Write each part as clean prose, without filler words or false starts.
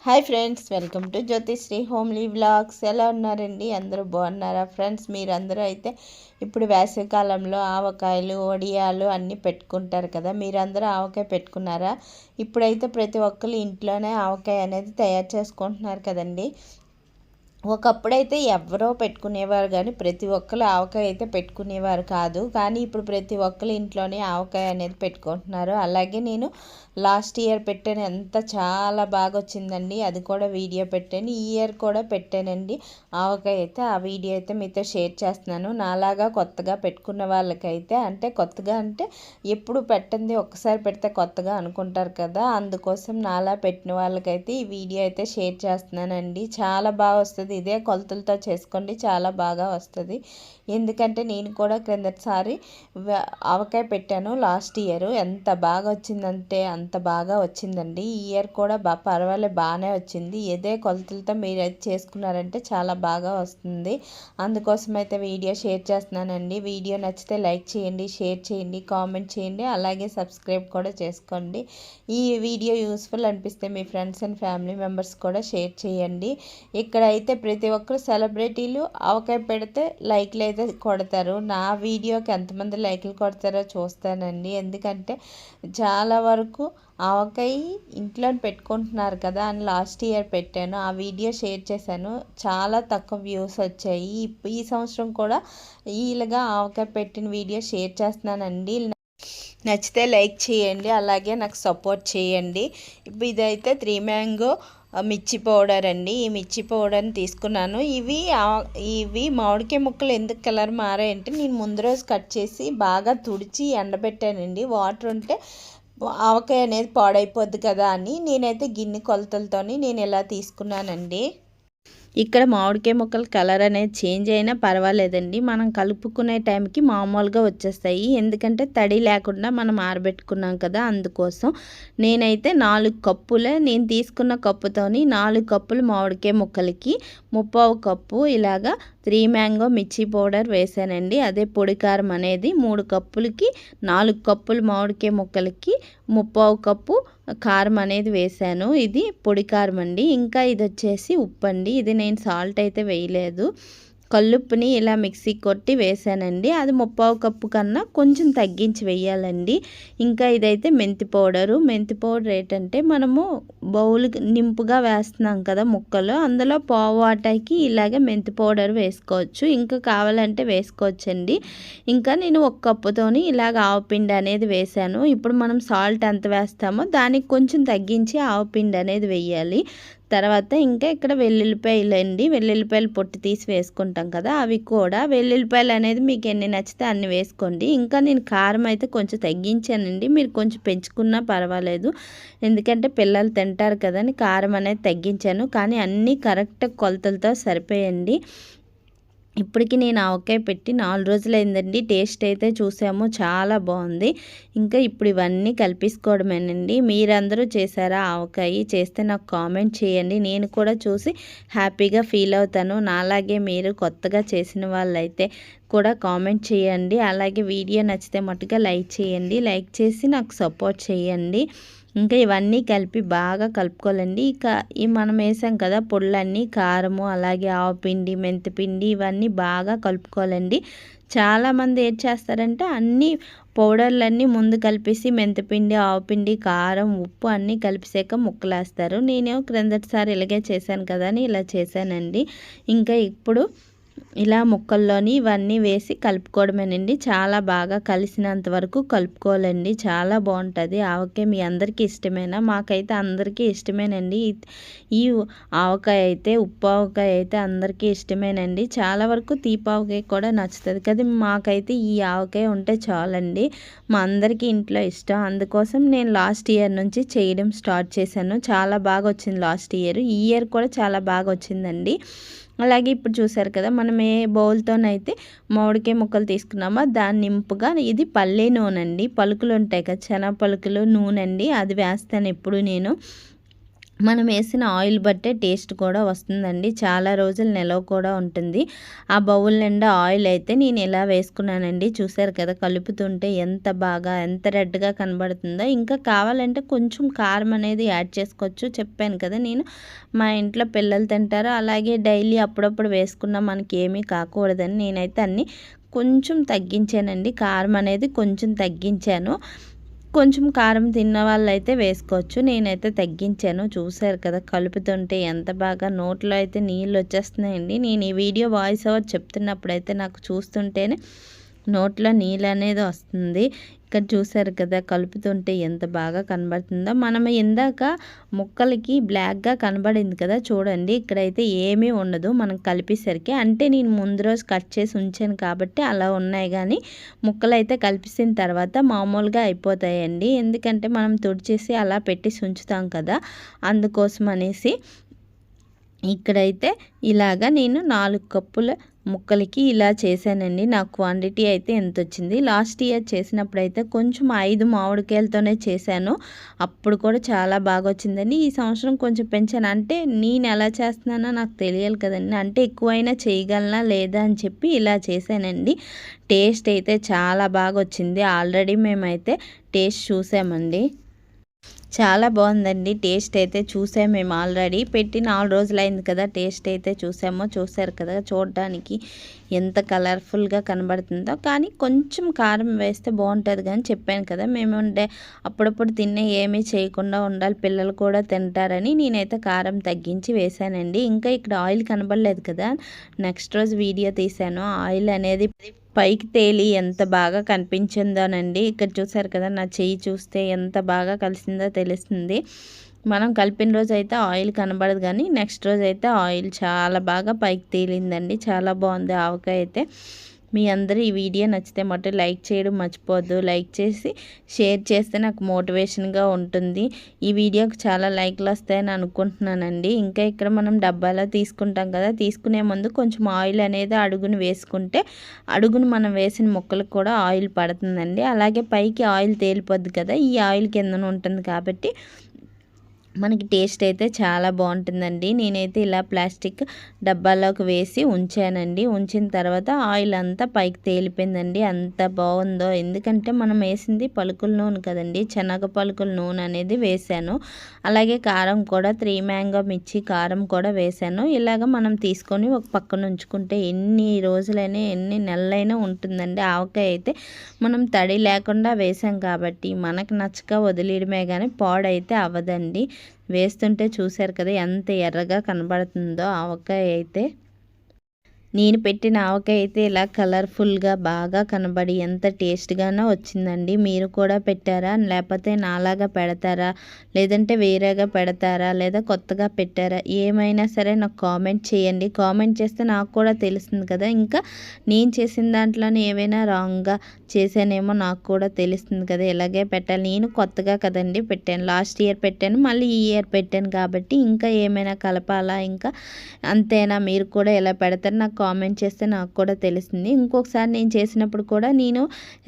Hi friends, welcome to Jyothisri homely vlogs. ఎలా ఉన్నారండి? అందరూ బాగున్నారా ఫ్రెండ్స్? మీరందరూ అయితే ఇప్పుడు వేసవికాలంలో ఆవకాయలు, వడియాలు అన్నీ పెట్టుకుంటారు కదా. మీరందరూ ఆవకాయ పెట్టుకున్నారా? ఇప్పుడైతే ప్రతి ఒక్కరు ఇంట్లోనే ఆవకాయ అనేది తయారు చేసుకుంటున్నారు కదండి. ఒకప్పుడైతే ఎవరో పెట్టుకునేవారు కానీ ప్రతి ఒక్కరు ఆవకాయ అయితే పెట్టుకునేవారు కాదు. కానీ ఇప్పుడు ప్రతి ఒక్కరు ఇంట్లోనే ఆవకాయ అనేది పెట్టుకుంటున్నారు. అలాగే నేను లాస్ట్ ఇయర్ పెట్టాను, చాలా బాగా వచ్చిందండి. అది కూడా వీడియో పెట్టాను. ఈ ఇయర్ కూడా పెట్టానండి ఆవకాయ అయితే. ఆ వీడియో అయితే మీతో షేర్ చేస్తున్నాను. నాలాగా కొత్తగా పెట్టుకున్న వాళ్ళకైతే, అంటే కొత్తగా అంటే ఎప్పుడు పెట్టండి, ఒక్కసారి పెడితే కొత్తగా అనుకుంటారు కదా. అందుకోసం నాలా పెట్టిన వాళ్ళకైతే ఈ వీడియో అయితే షేర్ చేస్తున్నానండి. చాలా బాగా వస్తుంది. ఇదే కొలతలతో చేసుకోండి, చాలా బాగా వస్తుంది. ఎందుకంటే నేను కూడా క్రిందటిసారి ఆవకాయ పెట్టాను లాస్ట్ ఇయర్. ఎంత బాగా వచ్చిందంటే అంత బాగా వచ్చిందండి. ఈ ఇయర్ కూడా పర్వాలేదు, బాగానే వచ్చింది. ఇదే కొలతలతో మీరు అయితే చేసుకున్నారంటే చాలా బాగా వస్తుంది. అందుకోసం అయితే వీడియో షేర్ చేస్తున్నానండి. వీడియో నచ్చితే లైక్ చేయండి, షేర్ చేయండి, కామెంట్ చేయండి, అలాగే సబ్స్క్రైబ్ కూడా చేసుకోండి. ఈ వీడియో యూస్ఫుల్ అనిపిస్తే మీ ఫ్రెండ్స్ అండ్ ఫ్యామిలీ మెంబర్స్ కూడా షేర్ చేయండి. ఇక్కడైతే ప్రతి ఒక్కరు సెలబ్రిటీలు ఆవకాయ పెడితే లైక్లు అయితే కొడతారు. నా వీడియోకి ఎంతమంది లైక్లు కొడతారో చూస్తానండి. ఎందుకంటే చాలా వరకు ఆవకాయ ఇంట్లో పెట్టుకుంటున్నారు కదా అని లాస్ట్ ఇయర్ పెట్టాను. ఆ వీడియో షేర్ చేశాను. చాలా తక్కువ వ్యూస్ వచ్చాయి. ఈ సంవత్సరం కూడా ఇలాగా ఆవకాయ పెట్టిన వీడియో షేర్ చేస్తున్నానండి. నచ్చితే లైక్ చేయండి, అలాగే నాకు సపోర్ట్ చేయండి. ఇప్పుడు ఇదైతే 3 మ్యాంగో మిర్చి పౌడర్ అండి. ఈ మిర్చి పౌడర్ని తీసుకున్నాను. ఇవి మామిడికాయ ముక్కలు ఎందుకు కలర్ మారాయంటే నేను ముందు రోజు కట్ చేసి బాగా తుడిచి ఎండబెట్టానండి. వాటర్ ఉంటే ఆవకాయ అనేది పాడైపోద్ది కదా అని నేనైతే గిన్నె కొలతలతోని నేను ఇలా తీసుకున్నానండి. ఇక్కడ మామిడికాయ ముక్కలు కలర్ అనేది చేంజ్ అయినా పర్వాలేదండి, మనం కలుపుకునే టైంకి మామూలుగా వచ్చేస్తాయి. ఎందుకంటే తడి లేకుండా మనం ఆరబెట్టుకున్నాం కదా, అందుకోసం. నేనైతే 4 కప్పులే, నేను తీసుకున్న కప్పుతోని 4 కప్పులు మామిడికాయ ముక్కలకి 3/4 కప్పు ఇలాగా 3 మ్యాంగో మిర్చి పౌడర్ వేసానండి. అదే పొడి కారం అనేది 3 కప్పులకి 4 కప్పులు మామిడికాయ ముక్కలకి 3/4 కప్పు కారం అనేది వేసాను. ఇది పొడి కారం అండి. ఇంకా ఇది వచ్చేసి ఉప్పు అండి. ఇది నేను సాల్ట్ అయితే వేయలేదు. కల్లుప్పుని ఇలా మిక్సీ కొట్టి వేసానండి. అది 3/4 కప్పు కన్నా కొంచెం తగ్గించి వేయాలండి. ఇంకా ఇదైతే మెంతి పౌడరు. మెంతి పౌడర్ ఏంటంటే మనము బౌల్ నింపుగా వేస్తున్నాం కదా ముక్కలు, అందులో పావు వాటాకి ఇలాగే మెంతి పౌడర్ వేసుకోవచ్చు. ఇంకా కావాలంటే వేసుకోవచ్చండి. ఇంకా నేను 1 కప్పుతోని ఇలాగ ఆవపిండి అనేది వేసాను. ఇప్పుడు మనం సాల్ట్ ఎంత వేస్తామో దానికి కొంచెం తగ్గించి ఆవపిండి అనేది వేయాలి. తర్వాత ఇంకా ఇక్కడ వెల్లుల్లిపాయలు అండి. వెల్లుల్లిపాయలు పొట్టు తీసి వేసుకుంటాం కదా, అవి కూడా వెల్లుల్లిపాయలు అనేది మీకు ఎన్ని నచ్చితే అన్ని వేసుకోండి. ఇంకా నేను కారం అయితే కొంచెం తగ్గించానండి. మీరు కొంచెం పెంచుకున్నా పర్వాలేదు, ఎందుకంటే పిల్లలు తింటారు కదా అని కారం అనేది తగ్గించాను. కానీ అన్నీ కరెక్ట్ కొలతలతో సరిపోయండి. ఇప్పటికి నేను ఆవకాయ పెట్టి 4 రోజులైందండి. టేస్ట్ అయితే చూసాము, చాలా బాగుంది. ఇంకా ఇప్పుడు ఇవన్నీ కలిపేసుకోవడమేనండి. మీరందరూ చేశారా ఆవకాయ? చేస్తే నాకు కామెంట్ చేయండి, నేను కూడా చూసి హ్యాపీగా ఫీల్ అవుతాను. నాలాగే మీరు కొత్తగా చేసిన వాళ్ళైతే కూడా కామెంట్ చేయండి. అలాగే వీడియో నచ్చితే మట్టుగా లైక్ చేయండి. లైక్ చేసి నాకు సపోర్ట్ చేయండి. ఇంకా ఇవన్నీ కలిపి బాగా కలుపుకోవాలండి. ఈ మనం వేసాం కదా పొడులన్నీ, కారము, అలాగే ఆవపిండి, మెంతిపిండి, ఇవన్నీ బాగా కలుపుకోవాలండి. చాలామంది ఏం చేస్తారంటే అన్నీ పౌడర్లన్నీ ముందు కలిపేసి మెంతిపిండి, ఆవపిండి, కారం, ఉప్పు అన్నీ కలిపేసాక ముక్కలేస్తారు. నేనేమో క్రిందటిసారి ఇలాగే చేశాను కదా అని ఇలా చేశానండి. ఇంకా ఇప్పుడు ఇలా ముక్కల్లోని ఇవన్నీ వేసి కలుపుకోవడమేనండి. చాలా బాగా కలిసినంత వరకు కలుపుకోవాలండి. చాలా బాగుంటుంది ఆవకాయ. మీ అందరికీ ఇష్టమేనా? మాకైతే అందరికీ ఇష్టమేనండి. ఈ ఆవకాయ అయితే, ఉప్పు ఆవకాయ అయితే అందరికీ ఇష్టమేనండి. చాలా వరకు తీపి ఆవకాయ కూడా నచ్చుతుంది కదా, మాకైతే ఈ ఆవకాయ ఉంటే చాలండి. మా అందరికీ ఇంట్లో ఇష్టం. అందుకోసం నేను లాస్ట్ ఇయర్ నుంచి చేయడం స్టార్ట్ చేశాను. చాలా బాగా వచ్చింది లాస్ట్ ఇయర్. ఈ ఇయర్ కూడా చాలా బాగా వచ్చిందండి. అలాగే ఇప్పుడు చూసారు కదా, మనం ఏ బౌల్తోనైతే మామిడికాయ ముక్కలు తీసుకున్నామో దాన్ని నింపుగా ఇది పల్లి నూనె అండి. పలుకులు ఉంటాయి కదా, శనగ పలుకులు నూనె అండి, అది వేస్తాను ఎప్పుడు నేను. మనం వేసిన ఆయిల్ బట్టే టేస్ట్ కూడా వస్తుందండి. చాలా రోజులు నిలవ కూడా ఉంటుంది. ఆ బౌల్ నిండా ఆయిల్ అయితే నేను ఇలా వేసుకున్నానండి. చూసారు కదా కలుపుతుంటే ఎంత రెడ్గా కనబడుతుందో. ఇంకా కావాలంటే కొంచెం కారం అనేది యాడ్ చేసుకోవచ్చు. చెప్పాను కదా నేను మా ఇంట్లో పిల్లలు తింటారు. అలాగే డైలీ అప్పుడప్పుడు వేసుకున్నా మనకి ఏమీ కాకూడదని నేనైతే అన్నీ కొంచెం తగ్గించానండి. కారం అనేది కొంచెం తగ్గించాను. కొంచెం కారం తిన్న వాళ్ళైతే వేసుకోవచ్చు. నేనైతే తగ్గించాను. చూసారు కదా కలుపుతుంటే ఎంత బాగా నోట్లో అయితే నీళ్ళు వచ్చేస్తున్నాయండి. నేను ఈ వీడియో వాయిస్ ఓవర్ చెప్తున్నప్పుడైతే నాకు చూస్తుంటేనే నోట్లో నీళ్ళు అనేది వస్తుంది. ఇక్కడ చూసారు కదా కలుపుతుంటే ఎంత బాగా కనబడుతుందో. మనం ఇందాక ముక్కలకి బ్లాక్గా కనబడింది కదా చూడండి. ఇక్కడైతే ఏమీ ఉండదు మనం కలిపేసరికి. అంటే నేను ముందు రోజు కట్ చేసి ఉంచాను కాబట్టి అలా ఉన్నాయి. కానీ ముక్కలు అయితే కలిపేసిన తర్వాత మామూలుగా అయిపోతాయండి. ఎందుకంటే మనం తుడిచేసి అలా పెట్టేసి ఉంచుతాం కదా, అందుకోసం అనేసి ఇక్కడైతే ఇలాగా నేను 4 కప్పుల ముక్కలకి ఇలా చేశానండి. నా క్వాంటిటీ అయితే ఎంత వచ్చింది. లాస్ట్ ఇయర్ చేసినప్పుడైతే కొంచెం 5 మామిడికాయలతోనే చేశాను. అప్పుడు కూడా చాలా బాగా వచ్చిందండి. ఈ సంవత్సరం కొంచెం పెంచాను. అంటే నేను ఎలా చేస్తున్నానో నాకు తెలియాలి కదండి. అంటే ఎక్కువైనా చేయగలనా లేదా అని చెప్పి ఇలా చేశానండి. టేస్ట్ అయితే చాలా బాగా వచ్చింది. ఆల్రెడీ మేమైతే టేస్ట్ చూసామండి. చాలా బాగుందండి. టేస్ట్ అయితే చూసాము మేము ఆల్రెడీ పెట్టి 4 రోజులైంది కదా. టేస్ట్ అయితే చూసారు కదా చూడడానికి ఎంత కలర్ఫుల్గా కనబడుతుందో. కానీ కొంచెం కారం వేస్తే బాగుంటుంది కానీ చెప్పాను కదా మేము అప్పుడప్పుడు తినే ఏమీ చేయకుండా ఉండాలి, పిల్లలు కూడా తింటారని నేనైతే కారం తగ్గించి వేశానండి. ఇంకా ఇక్కడ ఆయిల్ కనబడలేదు కదా, నెక్స్ట్ రోజు వీడియో తీశాను. ఆయిల్ అనేది పైకి తేలి ఎంత బాగా కనిపించిందోనండి. ఇక్కడ చూసారు కదా నా చెయ్యి చూస్తే ఎంత బాగా కలిసిందో తెలుస్తుంది. మనం కలిపిన రోజు అయితే ఆయిల్ కనబడదు కానీ నెక్స్ట్ రోజు అయితే ఆయిల్ చాలా బాగా పైకి తేలిందండి. చాలా బాగుంది ఆవకాయ అయితే. మీ అందరూ ఈ వీడియో నచ్చితే మటు లైక్ చేయడం మర్చిపోవద్దు. లైక్ చేసి షేర్ చేస్తే నాకు మోటివేషన్గా ఉంటుంది. ఈ వీడియోకి చాలా లైక్లు వస్తాయని అనుకుంటున్నానండి. ఇంకా ఇక్కడ మనం డబ్బాలో తీసుకుంటాం కదా, తీసుకునే ముందు కొంచెం ఆయిల్ అనేది అడుగును వేసుకుంటే అడుగును మనం వేసిన ముక్కలకు కూడా ఆయిల్ పడుతుందండి. అలాగే పైకి ఆయిల్ తేలిపోద్ది కదా, ఈ ఆయిల్ కిందన ఉంటుంది కాబట్టి మనకి టేస్ట్ అయితే చాలా బాగుంటుందండి. నేనైతే ఇలా ప్లాస్టిక్ డబ్బాలోకి వేసి ఉంచానండి. ఉంచిన తర్వాత ఆయిల్ అంతా పైకి తేలిపోయిందండి. అంత బాగుందో, ఎందుకంటే మనం వేసింది పలుకుల నూనె కదండి, శనగ పలుకుల నూనె అనేది వేసాను. అలాగే కారం కూడా 3 మ్యాంగో మిర్చి కారం కూడా వేసాను. ఇలాగ మనం తీసుకొని ఒక పక్కన ఉంచుకుంటే ఎన్ని రోజులైనా ఎన్ని నెలలైనా ఉంటుందండి. ఆవకాయ అయితే మనం తడి లేకుండా వేసాం కాబట్టి మనకు నచ్చక వదిలేయడమే కానీ పాడైతే అవ్వదండి. వేస్తుంటే చూశారు కదా ఎంత ఎర్రగా కనబడుతుందో ఆవకాయ అయితే. నేను పెట్టిన ఆవకాయ అయితే ఇలా కలర్ఫుల్గా బాగా కనబడి ఎంత టేస్ట్గానో వచ్చిందండి. మీరు కూడా పెట్టారా, లేకపోతే నాలాగా పెడతారా, లేదంటే వేరేగా పెడతారా, లేదా కొత్తగా పెట్టారా, ఏమైనా సరే నాకు కామెంట్ చేయండి. కామెంట్ చేస్తే నాకు కూడా తెలుస్తుంది కదా, ఇంకా నేను చేసిన దాంట్లోనే ఏవైనా రాంగ్గా చేశానేమో నాకు కూడా తెలుస్తుంది కదా, ఇలాగే పెట్టాలి. నేను కొత్తగా కదండి పెట్టాను, లాస్ట్ ఇయర్ పెట్టాను, మళ్ళీ ఈ ఇయర్ పెట్టాను కాబట్టి ఇంకా ఏమైనా కలపాలా, ఇంకా అంతేనా, మీరు కూడా ఎలా పెడతారు నాకు కామెంట్ చేస్తే నాకు కూడా తెలుస్తుంది. ఇంకొకసారి నేను చేసినప్పుడు కూడా నేను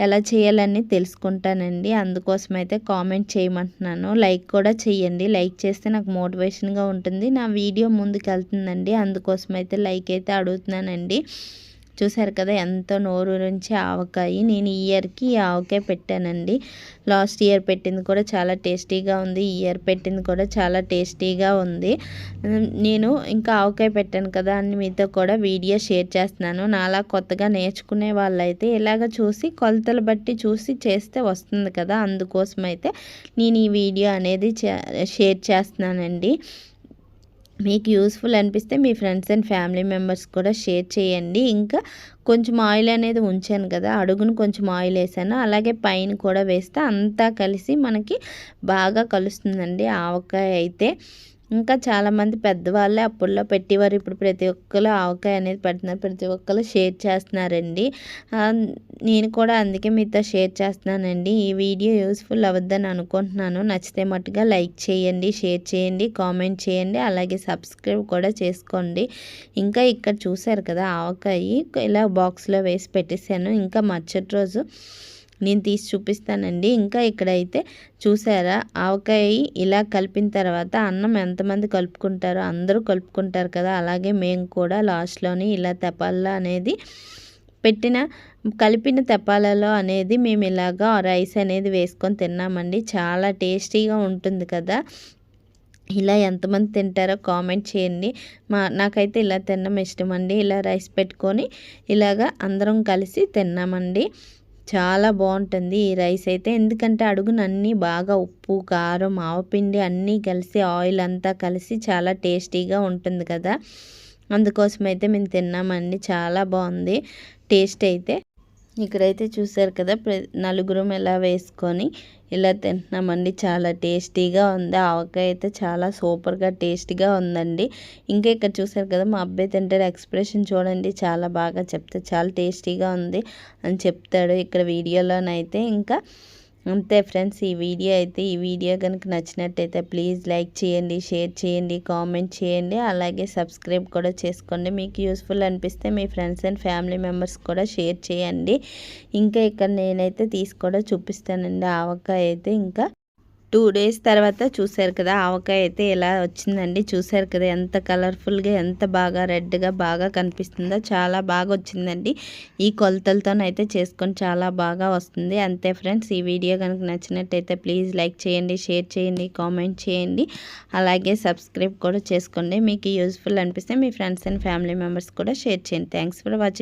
ఎలా చేయాలని తెలుసుకుంటానండి. అందుకోసం అయితే కామెంట్ చేయమంటున్నాను. లైక్ కూడా చేయండి. లైక్ చేస్తే నాకు మోటివేషన్గా ఉంటుంది, నా వీడియో ముందుకు వెళ్తుందండి. అందుకోసం అయితే లైక్ అయితే అడుగుతున్నానండి. చూసారు కదా ఎంతో నోరు నుంచి ఆవకాయ. నేను ఈ ఇయర్కి ఈ ఆవకాయ పెట్టానండి. లాస్ట్ ఇయర్ పెట్టింది కూడా చాలా టేస్టీగా ఉంది, ఈ ఇయర్ పెట్టింది కూడా చాలా టేస్టీగా ఉంది. నేను ఇంకా ఆవకాయ పెట్టాను కదా అని మీతో కూడా వీడియో షేర్ చేస్తున్నాను. నాలా కొత్తగా నేర్చుకునే వాళ్ళైతే ఇలాగ చూసి కొలతలు బట్టి చూసి చేస్తే వస్తుంది కదా, అందుకోసం అయితే నేను ఈ వీడియో అనేది షేర్ చేస్తున్నానండి. మీకు యూస్ఫుల్ అనిపిస్తే మీ ఫ్రెండ్స్ అండ్ ఫ్యామిలీ మెంబర్స్ కూడా షేర్ చేయండి. ఇంకా కొంచెం ఆయిల్ అనేది ఉంచాను కదా, అడుగును కొంచెం ఆయిల్ వేసాను, అలాగే పైన కూడా వేస్తే అంతా కలిసి మనకి బాగా కలుస్తుందండి ఆవకాయ అయితే. ఇంకా చాలామంది పెద్దవాళ్ళే అప్పుల్లో పెట్టేవారు, ఇప్పుడు ప్రతి ఒక్కరు ఆవకాయ అనేది పెడుతున్నారు, ప్రతి ఒక్కరు షేర్ చేస్తున్నారండి. నేను కూడా అందుకే మీతో షేర్ చేస్తున్నానండి. ఈ వీడియో యూస్ఫుల్ అవ్వద్దని అనుకుంటున్నాను. నచ్చితే మట్టుగా లైక్ చేయండి, షేర్ చేయండి, కామెంట్ చేయండి, అలాగే సబ్స్క్రైబ్ కూడా చేసుకోండి. ఇంకా ఇక్కడ చూసారు కదా ఆవకాయ ఇలా బాక్స్లో వేసి పెట్టేశాను. ఇంకా మరుసటి రోజు నేను తీసి చూపిస్తానండి. ఇంకా ఇక్కడైతే చూసారా, ఆవకాయ ఇలా కలిపిన తర్వాత అన్నం ఎంతమంది కలుపుకుంటారో అందరూ కలుపుకుంటారు కదా, అలాగే మేము కూడా లాస్ట్లోని ఇలా తెపాల అనేది కలిపిన తెపాలలో అనేది మేము ఇలాగా రైస్ అనేది వేసుకొని తిన్నామండి. చాలా టేస్టీగా ఉంటుంది కదా. ఇలా ఎంతమంది తింటారో కామెంట్ చేయండి. నాకైతే ఇలా తినడం ఇష్టం అండి. ఇలా రైస్ పెట్టుకొని ఇలాగా అందరం కలిసి తిన్నామండి. చాలా బాగుంటుంది ఈ రైస్ అయితే, ఎందుకంటే అడుగున అన్నీ బాగా ఉప్పు, కారం, ఆవపిండి అన్నీ కలిసి ఆయిల్ అంతా కలిసి చాలా టేస్టీగా ఉంటుంది కదా, అందుకోసం అయితే మేము తిన్నామండి. చాలా బాగుంది టేస్ట్ అయితే. ఇక్కడైతే చూసారు కదా, నలుగురం ఎలా వేసుకొని ఇలా తింటున్నామండి. చాలా టేస్టీగా ఉంది. ఆవకాయ అయితే చాలా సూపర్గా టేస్టీగా ఉందండి. ఇంకా ఇక్కడ చూసారు కదా, మా అబ్బాయి తింటాడు, ఎక్స్ప్రెషన్ చూడండి, చాలా బాగా చెప్తాడు, చాలా టేస్టీగా ఉంది అని చెప్తాడు ఇక్కడ వీడియోలోనైతే. ఇంకా అంతే ఫ్రెండ్స్, ఈ వీడియో కనుక నచ్చినట్టయితే ప్లీజ్ లైక్ చేయండి, షేర్ చేయండి, కామెంట్ చేయండి, అలాగే సబ్స్క్రైబ్ కూడా చేసుకోండి. మీకు యూస్ఫుల్ అనిపిస్తే మీ ఫ్రెండ్స్ అండ్ ఫ్యామిలీ మెంబర్స్ కూడా షేర్ చేయండి. ఇంకా ఇక్కడ నేనైతే తీసి కూడా చూపిస్తానండి ఆవకాయ అయితే. ఇంకా 2 days తర్వాత చూసారు కదా, ఆవకాయ అయితే ఎలా వచ్చిందండి. చూసారు కదా ఎంత కలర్ఫుల్గా, ఎంత బాగా రెడ్గా బాగా కనిపిస్తుందో, చాలా బాగా వచ్చిందండి. ఈ కొలతలతోనైతే చేసుకొని చాలా బాగా వస్తుంది. అంతే ఫ్రెండ్స్, ఈ వీడియో కనుక నచ్చినట్టయితే ప్లీజ్ లైక్ చేయండి, షేర్ చేయండి, కామెంట్ చేయండి, అలాగే సబ్స్క్రైబ్ కూడా చేసుకోండి. మీకు యూస్ఫుల్ అనిపిస్తే మీ ఫ్రెండ్స్ అండ్ ఫ్యామిలీ మెంబర్స్ కూడా షేర్ చేయండి. Thanks for watching.